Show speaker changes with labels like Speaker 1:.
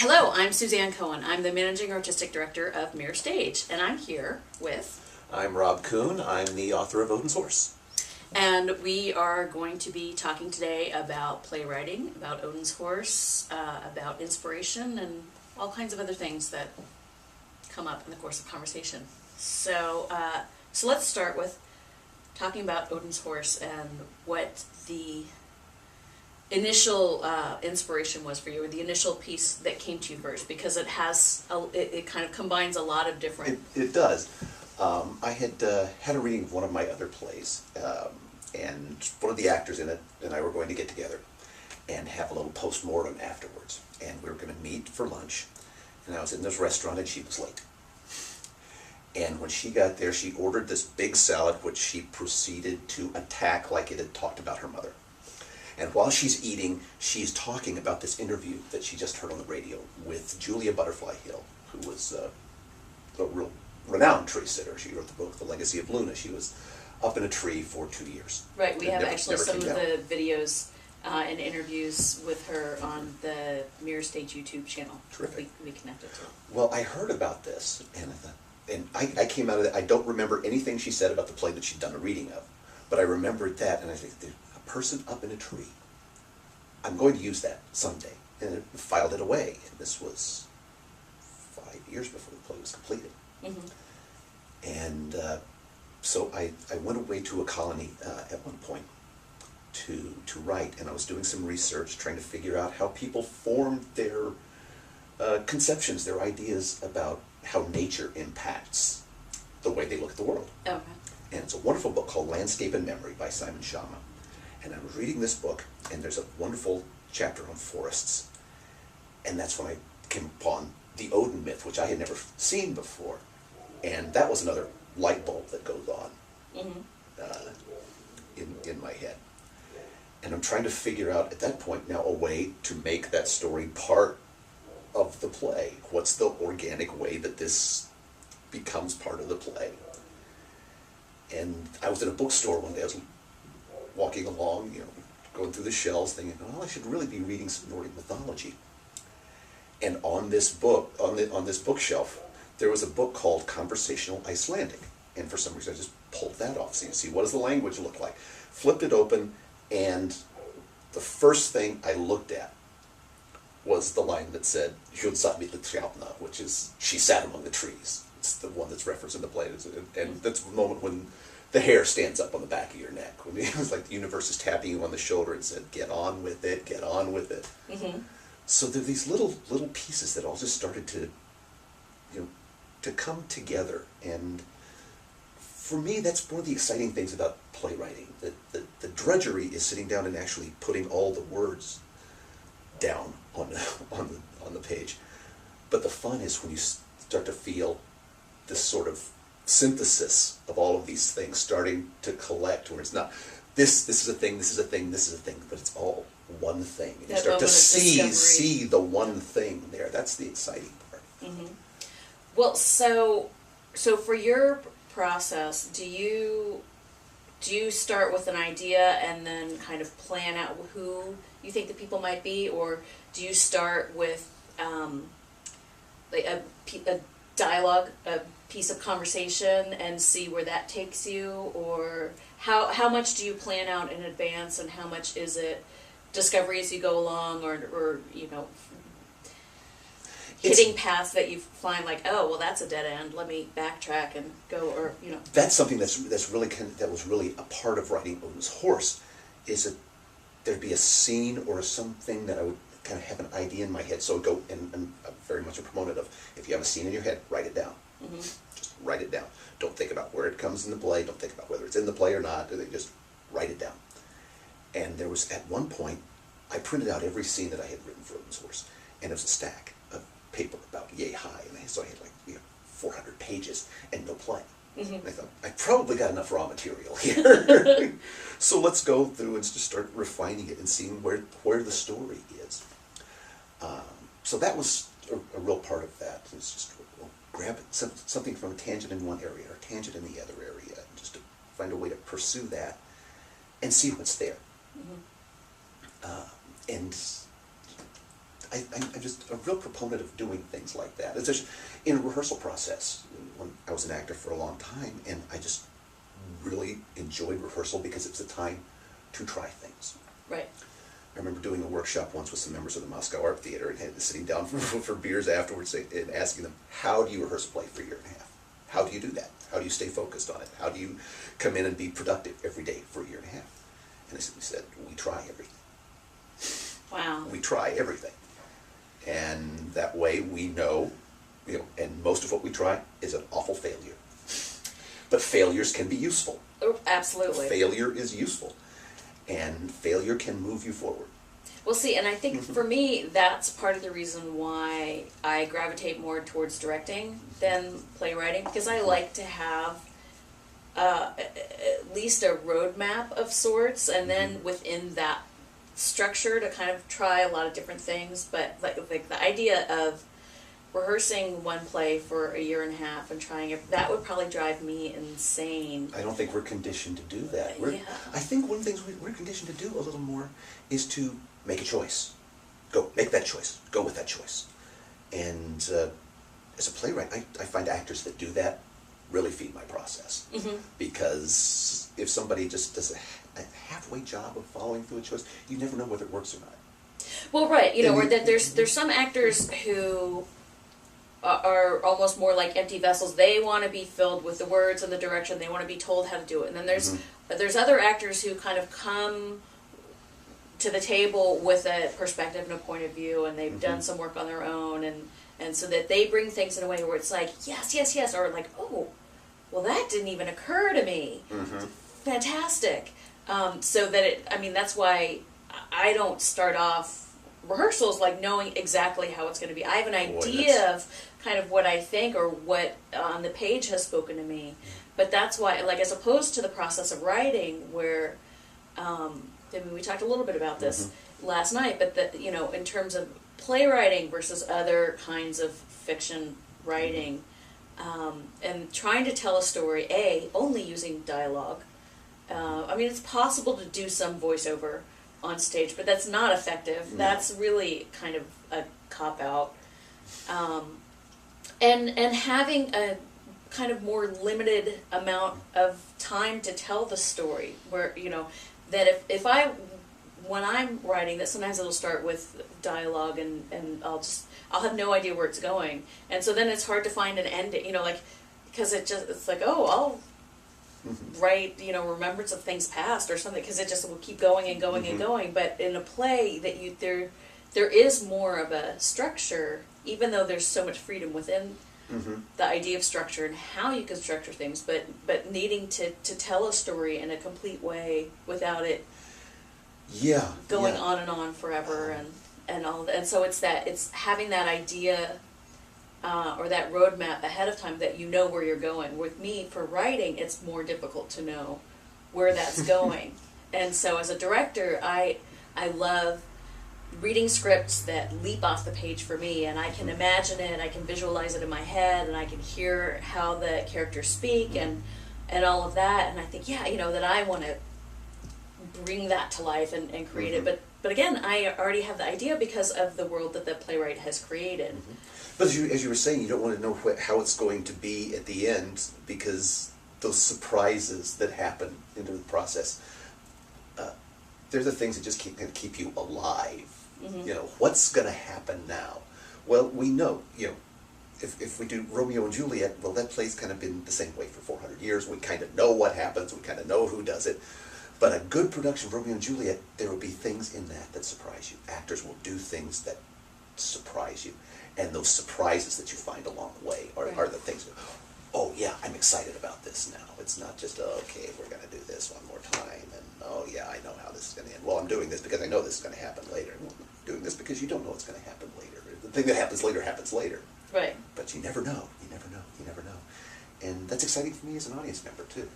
Speaker 1: Hello, I'm Suzanne Cohen. I'm the Managing Artistic Director of Mirror Stage, and I'm here with...
Speaker 2: I'm Rob Koon. I'm the author of ODIN'S HORSE.
Speaker 1: And we are going to be talking today about playwriting, about ODIN'S HORSE, about inspiration, and all kinds of other things that come up in the course of conversation. So let's start with talking about ODIN'S HORSE and what the initial inspiration was for you, or the initial piece that came to you first, because it has it kind of combines a lot of different...
Speaker 2: It does. I had a reading of one of my other plays, and one of the actors in it and I were going to get together and have a little post-mortem afterwards. And we were going to meet for lunch, and I was in this restaurant and she was late. And when she got there, she ordered this big salad, which she proceeded to attack like it had talked about her mother. And while she's eating, she's talking about this interview that she just heard on the radio with Julia Butterfly Hill, who was a real renowned tree sitter. She wrote the book, The Legacy of Luna. She was up in a tree for 2 years.
Speaker 1: Right, we have actually some of the videos and interviews with her on the Mirror Stage YouTube channel.
Speaker 2: Terrific.
Speaker 1: We connected to.
Speaker 2: Well, I heard about this, and I came out of it. I don't remember anything she said about the play that she'd done a reading of, but I remembered that, and I think, a person up in a tree. I'm going to use that someday. And I filed it away. And this was 5 years before the play was completed.
Speaker 1: Mm-hmm.
Speaker 2: And so I went away to a colony at one point to write, and I was doing some research trying to figure out how people formed their conceptions, their ideas about how nature impacts the way they look at the world.
Speaker 1: Okay.
Speaker 2: And it's a wonderful book called Landscape and Memory by Simon Schama. And I was reading this book, and there's a wonderful chapter on forests. And that's when I came upon the Odin myth, which I had never seen before. And that was another light bulb that goes on in my head. And I'm trying to figure out, at that point now, a way to make that story part of the play. What's the organic way that this becomes part of the play? And I was in a bookstore one day. I was walking along, going through the shelves, thinking, well, I should really be reading some Nordic mythology. And on this book, on this bookshelf, there was a book called Conversational Icelandic. And for some reason, I just pulled that off. So you see, what does the language look like? Flipped it open, and the first thing I looked at was the line that said, "Hon satt vid trädna," which is, she sat among the trees. It's the one that's referenced in the play. And that's the moment when the hair stands up on the back of your neck. When it was like the universe is tapping you on the shoulder and said, "Get on with it, get on with it." Mm-hmm. So there are these little pieces that all just started to, to come together. And for me, that's one of the exciting things about playwriting. That the drudgery is sitting down and actually putting all the words down on the page. But the fun is when you start to feel this sort of synthesis of all of these things starting to collect, where it's not this is a thing, this is a thing, this is a thing, but it's all one thing. And you start to see the one thing there. That's the exciting part.
Speaker 1: Mm-hmm. Well, so for your process, do you start with an idea and then kind of plan out who you think the people might be, or do you start with like a dialogue, a piece of conversation, and see where that takes you? Or how much do you plan out in advance, and how much is it discovery as you go along, or hitting paths that you find like, oh, well, that's a dead end, let me backtrack and go, or
Speaker 2: That's something that was really a part of writing ODIN'S HORSE, is that there'd be a scene or something that I would kind of have an idea in my head. So go, and I'm very much a proponent of, if you have a scene in your head, write it down. Mm-hmm. Just write it down. Don't think about where it comes in the play. Don't think about whether it's in the play or not. Just write it down. And there was, at one point, I printed out every scene that I had written for ODIN'S HORSE, and it was a stack of paper about yay high, and so I had 400 pages and no play. Mm-hmm. And I thought, I probably got enough raw material here. So let's go through and just start refining it and seeing where the story is. So that was a real part of that. It's just grab something from a tangent in one area or a tangent in the other area, and just to find a way to pursue that and see what's there. Mm-hmm. And I'm just a real proponent of doing things like that. It's just in a rehearsal process. When I was an actor for a long time, and I just really enjoyed rehearsal because it was a time to try things.
Speaker 1: Right.
Speaker 2: I remember doing a workshop once with some members of the Moscow Art Theater and sitting down for beers afterwards and asking them, how do you rehearse a play for a year and a half? How do you do that? How do you stay focused on it? How do you come in and be productive every day for a year and a half? And they simply said, we try everything.
Speaker 1: Wow.
Speaker 2: We try everything. And that way we know, and most of what we try is an awful failure. But failures can be useful.
Speaker 1: Oh, absolutely.
Speaker 2: Failure is useful. And failure can move you forward.
Speaker 1: Well, see, and I think for me, that's part of the reason why I gravitate more towards directing than playwriting, because I like to have at least a roadmap of sorts, and then within that structure to kind of try a lot of different things. But like the idea of rehearsing one play for a year and a half and trying it, that would probably drive me insane.
Speaker 2: I don't think we're conditioned to do that.
Speaker 1: Yeah.
Speaker 2: I think one of the things we're conditioned to do a little more is to make a choice. Go, make that choice. Go with that choice. And as a playwright, I find actors that do that really feed my process. Because if somebody just does a halfway job of following through a choice, you never know whether it works or not.
Speaker 1: Well, right, or that there's some actors who are almost more like empty vessels. They want to be filled with the words and the direction. They want to be told how to do it. And then there's other actors who kind of come to the table with a perspective and a point of view, and they've done some work on their own, and so that they bring things in a way where it's like, yes, or like, oh, well, that didn't even occur to me. Fantastic. So that that's why I don't start off rehearsals like knowing exactly how it's going to be. I have an idea of kind of what I think or what on the page has spoken to me, but that's why, like, as opposed to the process of writing, where we talked a little bit about this last night, but that in terms of playwriting versus other kinds of fiction writing, and trying to tell a story only using dialogue. It's possible to do some voiceover on stage, but that's not effective. That's really kind of a cop-out. And having a kind of more limited amount of time to tell the story, where, that if when I'm writing, that sometimes it'll start with dialogue and I'll have no idea where it's going. And so then it's hard to find an ending, because it's like, I'll write, remembrance of things past or something, because it just will keep going and going and going. But in a play, there is more of a structure, even though there's so much freedom within the idea of structure and how you can structure things, but needing to tell a story in a complete way without it going on forever and all that. And so it's having that idea or that roadmap ahead of time, that you know where you're going. With me, for writing, it's more difficult to know where that's going. And so as a director, I love reading scripts that leap off the page for me, and I can imagine it, I can visualize it in my head, and I can hear how the characters speak and all of that, and I think, that I want to bring that to life and create it. But again, I already have the idea because of the world that the playwright has created.
Speaker 2: But as you were saying, you don't want to know how it's going to be at the end, because those surprises that happen into the process, they're the things that just keep you alive. What's going to happen now? Well, we know, if we do Romeo and Juliet, well, that play's kind of been the same way for 400 years. We kind of know what happens. We kind of know who does it. But a good production of Romeo and Juliet, there will be things in that surprise you. Actors will do things that surprise you. And those surprises that you find along the way are the things that, oh yeah, I'm excited about this now. It's not just, okay, we're going to do this one more time, and oh yeah, I know how this is going to end. Well, I'm doing this because I know this is going to happen later. I'm doing this because you don't know what's going to happen later. The thing that happens later.
Speaker 1: Right.
Speaker 2: But you never know. You never know. And that's exciting for me as an audience member, too.